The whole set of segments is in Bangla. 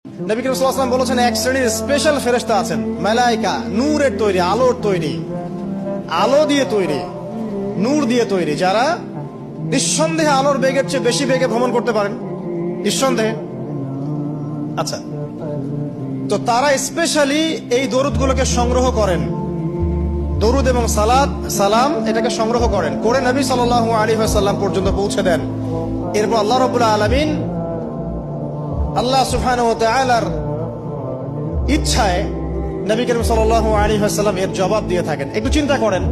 নবী করিম সাল্লাল্লাহু আলাইহি ওয়াসাল্লাম বলেছেন এক শ্রেণীর স্পেশাল ফেরেশতা আছেন, মালায়েকা, নূরের তৈরি, আলোর তৈরি, আলো দিয়ে তৈরি, নূর দিয়ে তৈরি, যারা নিঃসন্দেহে আলোর বেগের চেয়ে বেশি বেগে ভ্রমণ করতে পারেন, নিঃসন্দেহে। আচ্ছা, তো তারা স্পেশালি এই দরুদগুলোকে সংগ্রহ করেন, দরুদ এবং সালাম এটাকে সংগ্রহ করেন, করে নবী সাল্লাল্লাহু আলাইহি ওয়াসাল্লাম পর্যন্ত পৌঁছে দেন। এরপর আল্লাহ রাব্বুল আলামিন, আল্লাহ সুবহানাহু ওয়া তাআলার ইচ্ছায় নবী করিম সাল্লাল্লাহু আলাইহি ওয়াসাল্লাম এর জবাব দিয়ে থাকেন। একটু চিন্তা করেন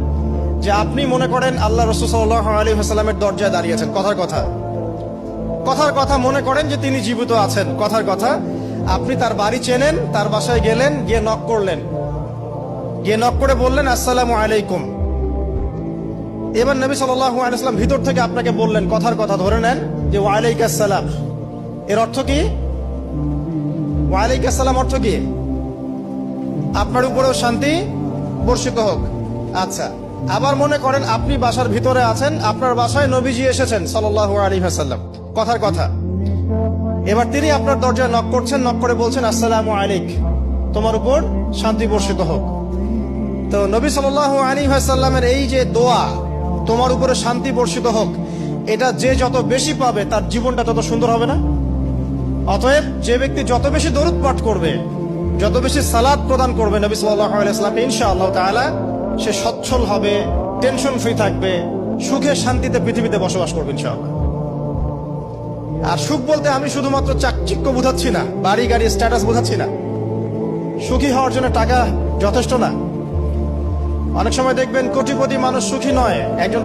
যে আপনি মনে করেন আল্লাহ রাসূল সাল্লাল্লাহু আলাইহি ওয়াসাল্লামের দরজায় দাঁড়িয়েছেন, কথার কথা মনে করেন যে তিনি জীবিত আছেন, কথার কথা আপনি তার বাড়ি চেনেন, তার বাসায় গেলেন, গিয়ে নক করলেন, গিয়ে নক করে বললেন আসসালামু আলাইকুম। এবার নবী সাল্লাল্লাহু আলাইহি ওয়াসাল্লাম ভিতর থেকে আপনাকে বললেন, কথার কথা ধরে নেন যে ওয়া আলাইকাস সালাম। এর অর্থ কি? ওয়া আলাইকাস সালাম অর্থ কি? আপনার উপরেও শান্তি বর্ষিত হোক। আচ্ছা, আবার মনে করেন আপনি বাসার ভিতরে আছেন, আপনার বাসায় নবীজি এসেছেন সাল্লাল্লাহু আলাইহি ওয়াসাল্লাম, কথার কথা। এবার তিনি আপনার দরজায় নক করছেন, নক করে বলছেন আসসালামু আলাইক, তোমার উপর শান্তি বর্ষিত হোক। তো নবী সাল্লাল্লাহু আলাইহি ওয়াসাল্লামের এই যে দোয়া, তোমার উপরে শান্তি বর্ষিত হোক, এটা যে যত বেশি পাবে তার জীবনটা তত সুন্দর হবে না? অতএব যে ব্যক্তি যত বেশি দরুদ পাঠ করবে, যত বেশি সালাত প্রদান করবে নবী সাল্লাল্লাহু আলাইহি ওয়াসাল্লামকে, ইনশাআল্লাহ তাআলা সে সচ্ছল হবে, টেনশন ফ্রি থাকবে, সুখে শান্তিতে পৃথিবীতে বসবাস করবে ইনশাআল্লাহ। আর সুখ বলতে আমি শুধুমাত্র চাকচিক্য বোঝাচ্ছি না, বাড়ি গাড়ি স্ট্যাটাস বোঝাচ্ছি না। সুখী হওয়ার জন্য টাকা যথেষ্ট না। অনেক সময় দেখবেন কোটিপতি মানুষ সুখী নয়, একজন